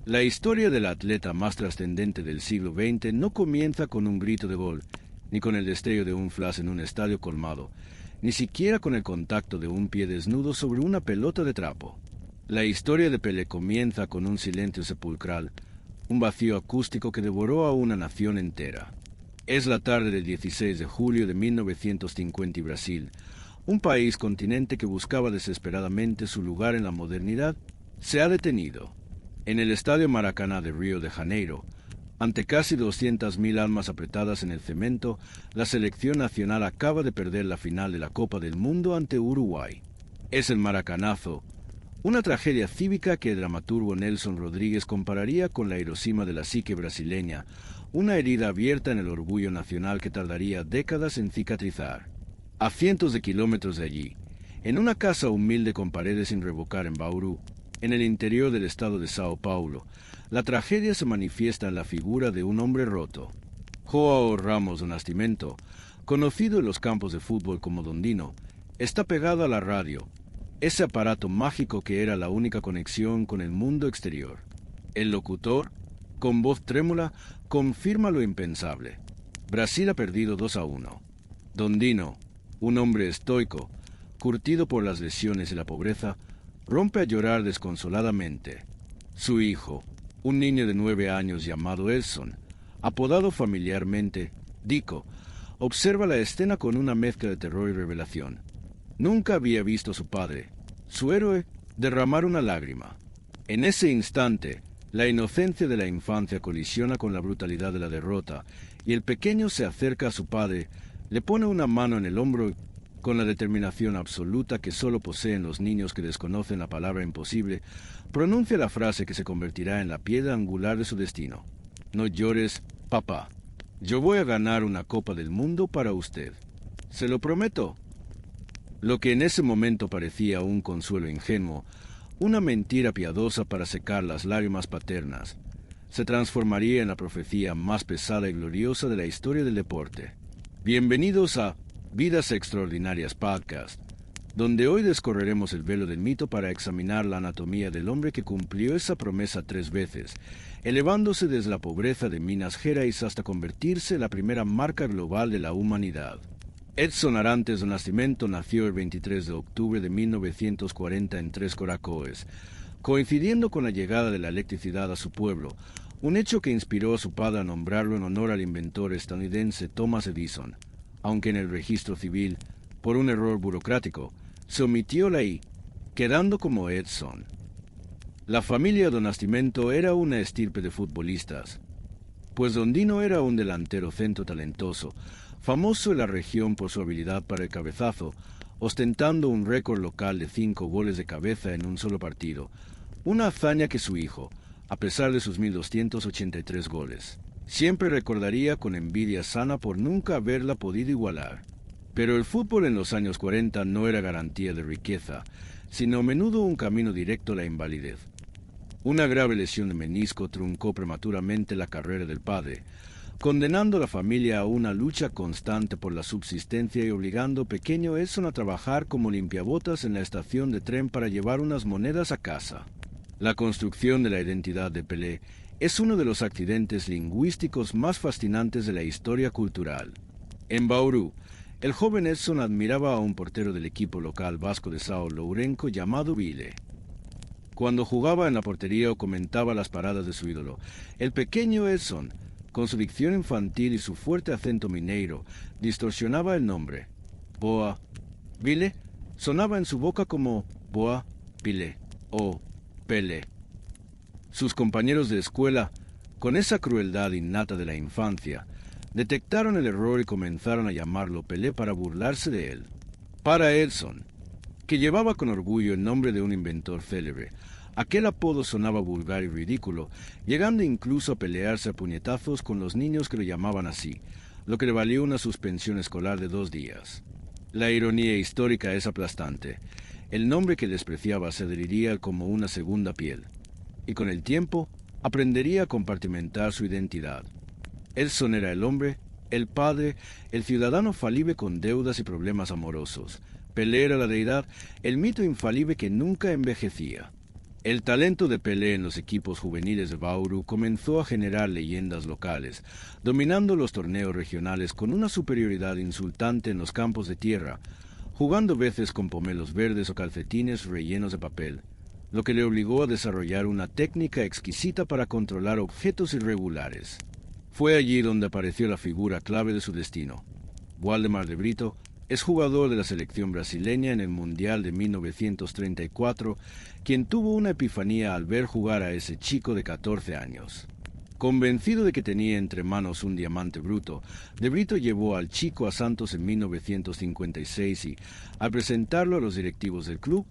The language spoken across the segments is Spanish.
La historia del atleta más trascendente del siglo XX no comienza con un grito de gol, ni con el destello de un flash en un estadio colmado, ni siquiera con el contacto de un pie desnudo sobre una pelota de trapo. La historia de Pelé comienza con un silencio sepulcral, un vacío acústico que devoró a una nación entera. Es la tarde del 16 de julio de 1950 y Brasil, un país continente que buscaba desesperadamente su lugar en la modernidad, se ha detenido. En el Estadio Maracaná de Río de Janeiro, ante casi 200.000 almas apretadas en el cemento, la selección nacional acaba de perder la final de la Copa del Mundo ante Uruguay. Es el maracanazo, una tragedia cívica que el dramaturgo Nelson Rodríguez compararía con la Hiroshima de la psique brasileña, una herida abierta en el orgullo nacional que tardaría décadas en cicatrizar. A cientos de kilómetros de allí, en una casa humilde con paredes sin revocar en Bauru, en el interior del estado de Sao Paulo, la tragedia se manifiesta en la figura de un hombre roto. João Ramos do Nascimento, conocido en los campos de fútbol como Dondino, está pegado a la radio, ese aparato mágico que era la única conexión con el mundo exterior. El locutor, con voz trémula, confirma lo impensable. Brasil ha perdido 2-1. Dondino, un hombre estoico, curtido por las lesiones y la pobreza, rompe a llorar desconsoladamente. Su hijo, un niño de 9 años llamado Edson, apodado familiarmente Dico, observa la escena con una mezcla de terror y revelación. Nunca había visto a su padre, su héroe, derramar una lágrima. En ese instante, la inocencia de la infancia colisiona con la brutalidad de la derrota, y el pequeño se acerca a su padre, le pone una mano en el hombro con la determinación absoluta que solo poseen los niños que desconocen la palabra imposible, pronuncia la frase que se convertirá en la piedra angular de su destino. No llores, papá. Yo voy a ganar una Copa del Mundo para usted. Se lo prometo. Lo que en ese momento parecía un consuelo ingenuo, una mentira piadosa para secar las lágrimas paternas, se transformaría en la profecía más pesada y gloriosa de la historia del deporte. Bienvenidos a Vidas Extraordinarias Podcast, donde hoy descorreremos el velo del mito para examinar la anatomía del hombre que cumplió esa promesa 3 veces, elevándose desde la pobreza de Minas Gerais hasta convertirse en la primera marca global de la humanidad. Edson Arantes do Nascimento nació el 23 de octubre de 1940 en Tres Coracoes, coincidiendo con la llegada de la electricidad a su pueblo, un hecho que inspiró a su padre a nombrarlo en honor al inventor estadounidense Thomas Edison, aunque en el registro civil, por un error burocrático, se omitió la I, quedando como Edson. La familia do Nascimento era una estirpe de futbolistas, pues Dondino era un delantero centro talentoso, famoso en la región por su habilidad para el cabezazo, ostentando un récord local de 5 goles de cabeza en un solo partido, una hazaña que su hijo, a pesar de sus 1.283 goles, siempre recordaría con envidia sana por nunca haberla podido igualar. Pero el fútbol en los años 40 no era garantía de riqueza, sino a menudo un camino directo a la invalidez. Una grave lesión de menisco truncó prematuramente la carrera del padre, condenando a la familia a una lucha constante por la subsistencia y obligando a pequeño Edson a trabajar como limpiabotas en la estación de tren para llevar unas monedas a casa. La construcción de la identidad de Pelé es uno de los accidentes lingüísticos más fascinantes de la historia cultural. En Bauru, el joven Edson admiraba a un portero del equipo local vasco de São Lourenço llamado Ville. Cuando jugaba en la portería o comentaba las paradas de su ídolo, el pequeño Edson, con su dicción infantil y su fuerte acento mineiro, distorsionaba el nombre. Boa Ville sonaba en su boca como Boa Pile o Pelé. Sus compañeros de escuela, con esa crueldad innata de la infancia, detectaron el error y comenzaron a llamarlo Pelé para burlarse de él. Para Edson, que llevaba con orgullo el nombre de un inventor célebre, aquel apodo sonaba vulgar y ridículo, llegando incluso a pelearse a puñetazos con los niños que lo llamaban así, lo que le valió una suspensión escolar de 2 días. La ironía histórica es aplastante. El nombre que despreciaba se adheriría como una segunda piel, y con el tiempo aprendería a compartimentar su identidad. Edson era el hombre, el padre, el ciudadano falible con deudas y problemas amorosos. Pelé era la deidad, el mito infalible que nunca envejecía. El talento de Pelé en los equipos juveniles de Bauru comenzó a generar leyendas locales, dominando los torneos regionales con una superioridad insultante en los campos de tierra, jugando veces con pomelos verdes o calcetines rellenos de papel, lo que le obligó a desarrollar una técnica exquisita para controlar objetos irregulares. Fue allí donde apareció la figura clave de su destino. Waldemar de Brito es jugador de la selección brasileña en el Mundial de 1934, quien tuvo una epifanía al ver jugar a ese chico de 14 años. Convencido de que tenía entre manos un diamante bruto, de Brito llevó al chico a Santos en 1956 y, al presentarlo a los directivos del club,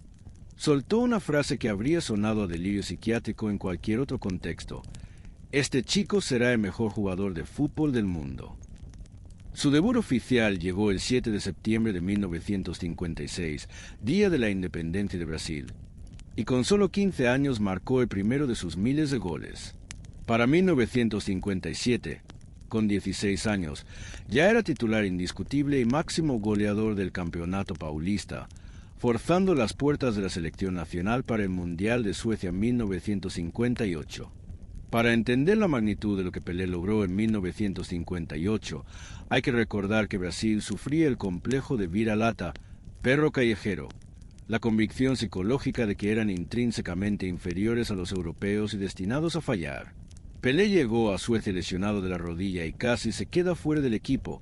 soltó una frase que habría sonado a delirio psiquiátrico en cualquier otro contexto: «Este chico será el mejor jugador de fútbol del mundo». Su debut oficial llegó el 7 de septiembre de 1956, día de la independencia de Brasil, y con solo 15 años marcó el primero de sus miles de goles. Para 1957, con 16 años, ya era titular indiscutible y máximo goleador del campeonato paulista, forzando las puertas de la selección nacional para el Mundial de Suecia 1958. Para entender la magnitud de lo que Pelé logró en 1958, hay que recordar que Brasil sufría el complejo de vira-lata, perro callejero, la convicción psicológica de que eran intrínsecamente inferiores a los europeos y destinados a fallar. Pelé llegó a Suecia lesionado de la rodilla y casi se queda fuera del equipo.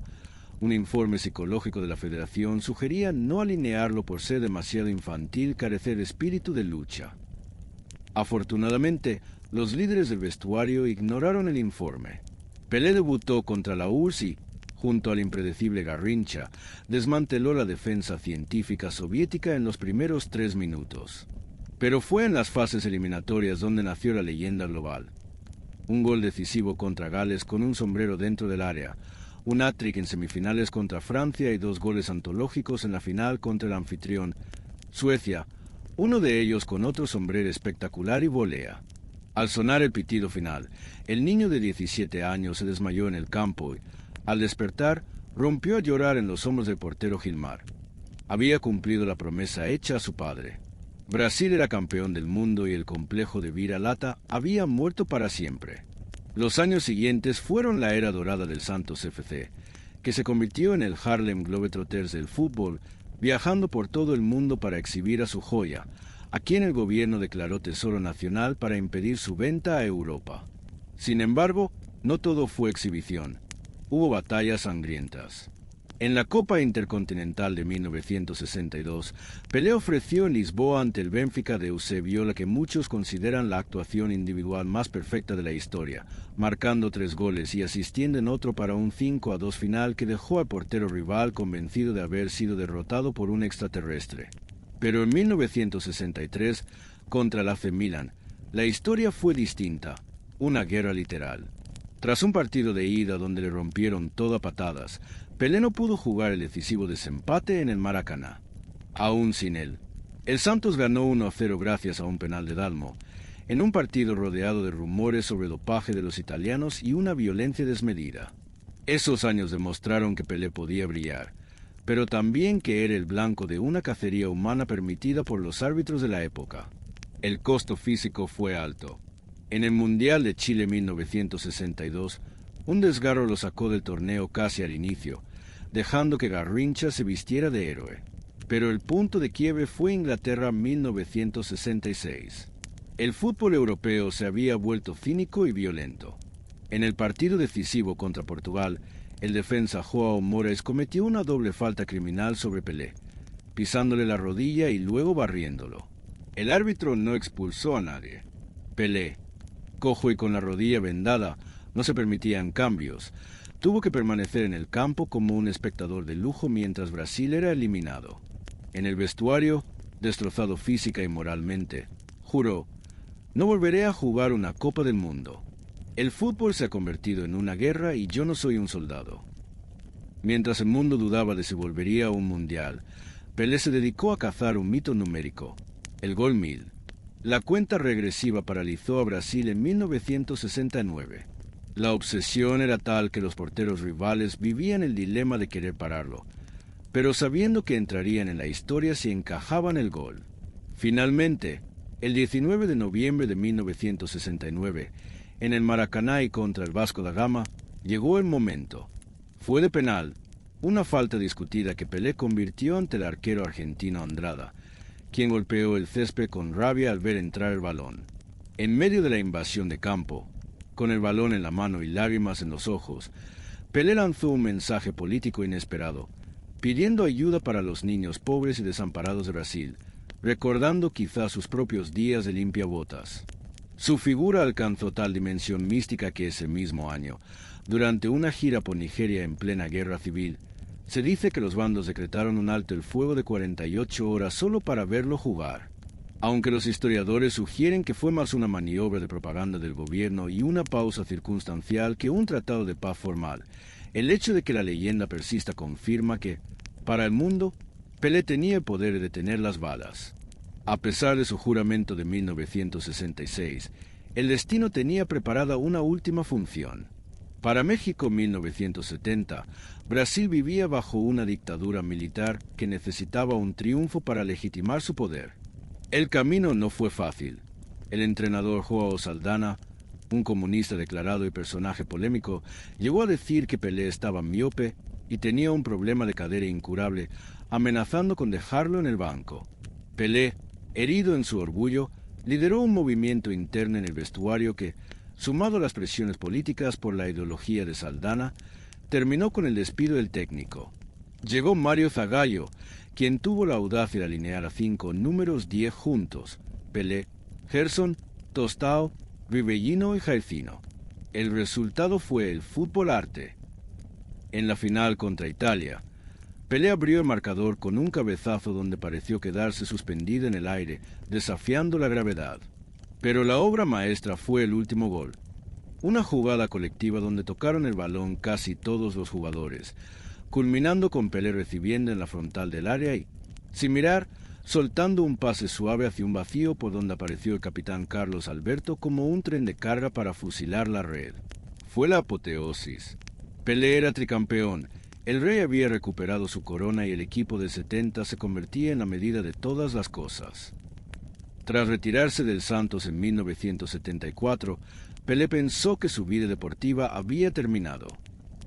Un informe psicológico de la federación sugería no alinearlo por ser demasiado infantil y carecer de espíritu de lucha. Afortunadamente, los líderes del vestuario ignoraron el informe. Pelé debutó contra la URSS y, junto al impredecible Garrincha, desmanteló la defensa científica soviética en los primeros 3 minutos. Pero fue en las fases eliminatorias donde nació la leyenda global. Un gol decisivo contra Gales con un sombrero dentro del área, un hat-trick en semifinales contra Francia y 2 goles antológicos en la final contra el anfitrión, Suecia, uno de ellos con otro sombrero espectacular y volea. Al sonar el pitido final, el niño de 17 años se desmayó en el campo y, al despertar, rompió a llorar en los hombros del portero Gilmar. Había cumplido la promesa hecha a su padre. Brasil era campeón del mundo y el complejo de vira-lata había muerto para siempre. Los años siguientes fueron la era dorada del Santos FC, que se convirtió en el Harlem Globetrotters del fútbol, viajando por todo el mundo para exhibir a su joya, a quien el gobierno declaró tesoro nacional para impedir su venta a Europa. Sin embargo, no todo fue exhibición. Hubo batallas sangrientas. En la Copa Intercontinental de 1962, Pelé ofreció en Lisboa ante el Benfica de Eusebio la que muchos consideran la actuación individual más perfecta de la historia, marcando 3 goles y asistiendo en otro para un 5-2 final que dejó al portero rival convencido de haber sido derrotado por un extraterrestre. Pero en 1963, contra el AC Milan, la historia fue distinta, una guerra literal. Tras un partido de ida donde le rompieron todo a patadas, Pelé no pudo jugar el decisivo desempate en el Maracaná. Aún sin él, el Santos ganó 1-0 gracias a un penal de Dalmo, en un partido rodeado de rumores sobre dopaje de los italianos y una violencia desmedida. Esos años demostraron que Pelé podía brillar, pero también que era el blanco de una cacería humana permitida por los árbitros de la época. El costo físico fue alto. En el Mundial de Chile 1962, un desgarro lo sacó del torneo casi al inicio, dejando que Garrincha se vistiera de héroe. Pero el punto de quiebre fue Inglaterra 1966. El fútbol europeo se había vuelto cínico y violento. En el partido decisivo contra Portugal, el defensa João Moraes cometió una doble falta criminal sobre Pelé, pisándole la rodilla y luego barriéndolo. El árbitro no expulsó a nadie. Pelé, cojo y con la rodilla vendada, no se permitían cambios. Tuvo que permanecer en el campo como un espectador de lujo mientras Brasil era eliminado. En el vestuario, destrozado física y moralmente, juró: «No volveré a jugar una Copa del Mundo. El fútbol se ha convertido en una guerra y yo no soy un soldado». Mientras el mundo dudaba de si volvería a un mundial, Pelé se dedicó a cazar un mito numérico: el gol 1000. La cuenta regresiva paralizó a Brasil en 1969. La obsesión era tal que los porteros rivales vivían el dilema de querer pararlo, pero sabiendo que entrarían en la historia si encajaban el gol. Finalmente, El 19 de noviembre de 1969, en el Maracaná y contra el Vasco da Gama, llegó el momento. Fue de penal, una falta discutida que Pelé convirtió ante el arquero argentino Andrada, quien golpeó el césped con rabia al ver entrar el balón. En medio de la invasión de campo, con el balón en la mano y lágrimas en los ojos, Pelé lanzó un mensaje político inesperado, pidiendo ayuda para los niños pobres y desamparados de Brasil, recordando quizá sus propios días de limpiabotas. Su figura alcanzó tal dimensión mística que ese mismo año, durante una gira por Nigeria en plena guerra civil, se dice que los bandos decretaron un alto el fuego de 48 horas solo para verlo jugar. Aunque los historiadores sugieren que fue más una maniobra de propaganda del gobierno y una pausa circunstancial que un tratado de paz formal, el hecho de que la leyenda persista confirma que, para el mundo, Pelé tenía el poder de detener las balas. A pesar de su juramento de 1966, el destino tenía preparada una última función. Para México 1970, Brasil vivía bajo una dictadura militar que necesitaba un triunfo para legitimar su poder. El camino no fue fácil. El entrenador João Saldanha, un comunista declarado y personaje polémico, llegó a decir que Pelé estaba miope y tenía un problema de cadera incurable, amenazando con dejarlo en el banco. Pelé, herido en su orgullo, lideró un movimiento interno en el vestuario que, sumado a las presiones políticas por la ideología de Saldanha, terminó con el despido del técnico. Llegó Mario Zagallo, quien tuvo la audacia de alinear a 5 números 10 juntos: Pelé, Gerson, Tostão, Rivellino y Jairzinho. El resultado fue el fútbol arte. En la final contra Italia, Pelé abrió el marcador con un cabezazo donde pareció quedarse suspendido en el aire, desafiando la gravedad. Pero la obra maestra fue el último gol. Una jugada colectiva donde tocaron el balón casi todos los jugadores, culminando con Pelé recibiendo en la frontal del área y, sin mirar, soltando un pase suave hacia un vacío por donde apareció el capitán Carlos Alberto como un tren de carga para fusilar la red. Fue la apoteosis. Pelé era tricampeón. El rey había recuperado su corona y el equipo de 70 se convertía en la medida de todas las cosas. Tras retirarse del Santos en 1974, Pelé pensó que su vida deportiva había terminado.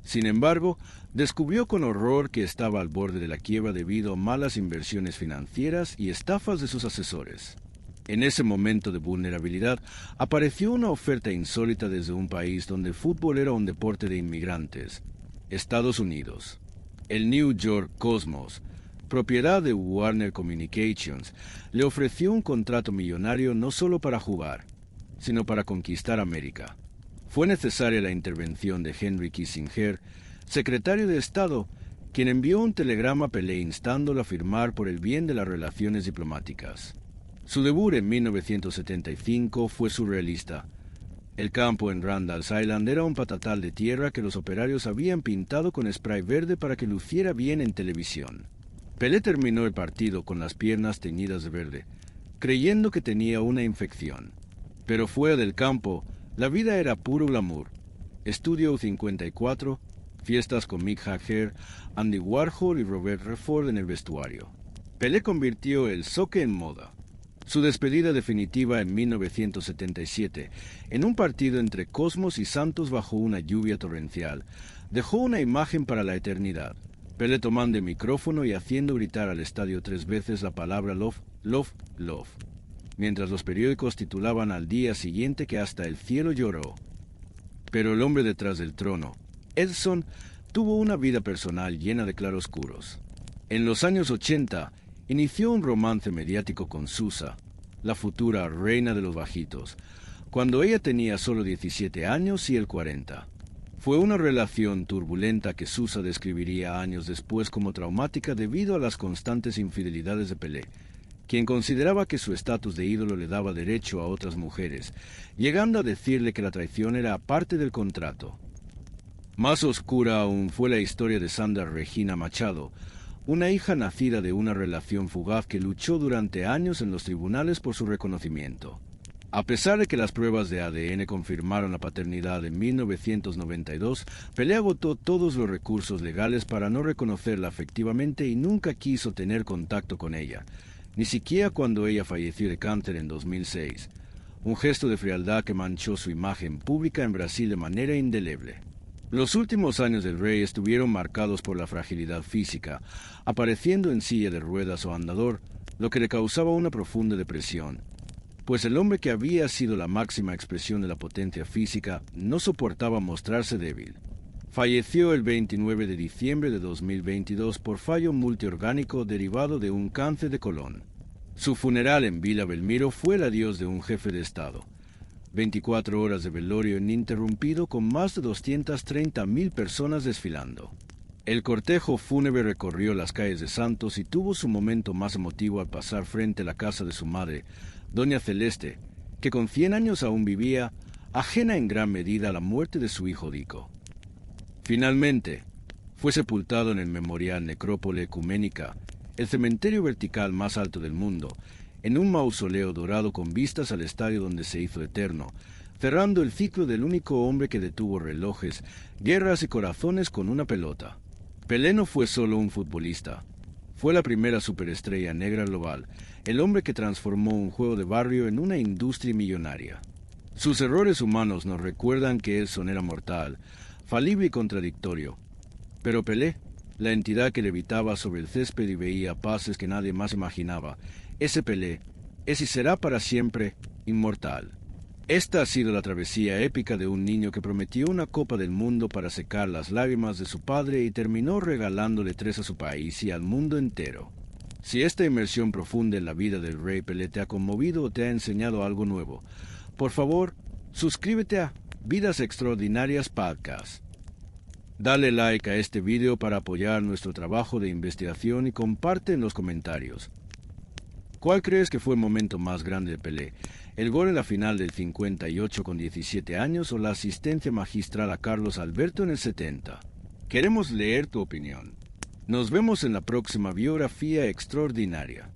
Sin embargo, descubrió con horror que estaba al borde de la quiebra debido a malas inversiones financieras y estafas de sus asesores. En ese momento de vulnerabilidad, apareció una oferta insólita desde un país donde el fútbol era un deporte de inmigrantes: Estados Unidos. El New York Cosmos, propiedad de Warner Communications, le ofreció un contrato millonario no solo para jugar, sino para conquistar América. Fue necesaria la intervención de Henry Kissinger, secretario de Estado, quien envió un telegrama a Pelé instándolo a firmar por el bien de las relaciones diplomáticas. Su debut en 1975 fue surrealista. El campo en Randall's Island era un patatal de tierra que los operarios habían pintado con spray verde para que luciera bien en televisión. Pelé terminó el partido con las piernas teñidas de verde, creyendo que tenía una infección. Pero fuera del campo, la vida era puro glamour. Studio 54, fiestas con Mick Jagger, Andy Warhol y Robert Redford en el vestuario. Pelé convirtió el soccer en moda. Su despedida definitiva en 1977, en un partido entre Cosmos y Santos bajo una lluvia torrencial, dejó una imagen para la eternidad. Pelé tomando el micrófono y haciendo gritar al estadio 3 veces la palabra love, love, love, mientras los periódicos titulaban al día siguiente que hasta el cielo lloró. Pero el hombre detrás del trono, Edson, tuvo una vida personal llena de claroscuros. En los años 80, inició un romance mediático con Sousa, la futura reina de los bajitos, cuando ella tenía solo 17 años y él 40. Fue una relación turbulenta que Sousa describiría años después como traumática debido a las constantes infidelidades de Pelé, quien consideraba que su estatus de ídolo le daba derecho a otras mujeres, llegando a decirle que la traición era parte del contrato. Más oscura aún fue la historia de Sandra Regina Machado, una hija nacida de una relación fugaz que luchó durante años en los tribunales por su reconocimiento. A pesar de que las pruebas de ADN confirmaron la paternidad en 1992, Pelé agotó todos los recursos legales para no reconocerla afectivamente y nunca quiso tener contacto con ella, ni siquiera cuando ella falleció de cáncer en 2006, un gesto de frialdad que manchó su imagen pública en Brasil de manera indeleble. Los últimos años del rey estuvieron marcados por la fragilidad física, apareciendo en silla de ruedas o andador, lo que le causaba una profunda depresión, pues el hombre que había sido la máxima expresión de la potencia física no soportaba mostrarse débil. Falleció el 29 de diciembre de 2022 por fallo multiorgánico derivado de un cáncer de colon. Su funeral en Vila Belmiro fue el adiós de un jefe de Estado. 24 horas de velorio ininterrumpido con más de 230.000 personas desfilando. El cortejo fúnebre recorrió las calles de Santos y tuvo su momento más emotivo al pasar frente a la casa de su madre, doña Celeste, que con 100 años aún vivía, ajena en gran medida a la muerte de su hijo Dico. Finalmente, fue sepultado en el Memorial Necrópole Ecuménica, el cementerio vertical más alto del mundo, en un mausoleo dorado con vistas al estadio donde se hizo eterno, cerrando el ciclo del único hombre que detuvo relojes, guerras y corazones con una pelota. Pelé no fue solo un futbolista. Fue la primera superestrella negra global, el hombre que transformó un juego de barrio en una industria millonaria. Sus errores humanos nos recuerdan que Edson era mortal, falible y contradictorio. Pero Pelé, la entidad que levitaba sobre el césped y veía pases que nadie más imaginaba, ese Pelé es y será para siempre inmortal. Esta ha sido la travesía épica de un niño que prometió una Copa del Mundo para secar las lágrimas de su padre y terminó regalándole 3 a su país y al mundo entero. Si esta inmersión profunda en la vida del rey Pelé te ha conmovido o te ha enseñado algo nuevo, por favor, suscríbete a Vidas Extraordinarias Podcast. Dale like a este video para apoyar nuestro trabajo de investigación y comparte en los comentarios. ¿Cuál crees que fue el momento más grande de Pelé? ¿El gol en la final del 58 con 17 años o la asistencia magistral a Carlos Alberto en el 70? Queremos leer tu opinión. Nos vemos en la próxima biografía extraordinaria.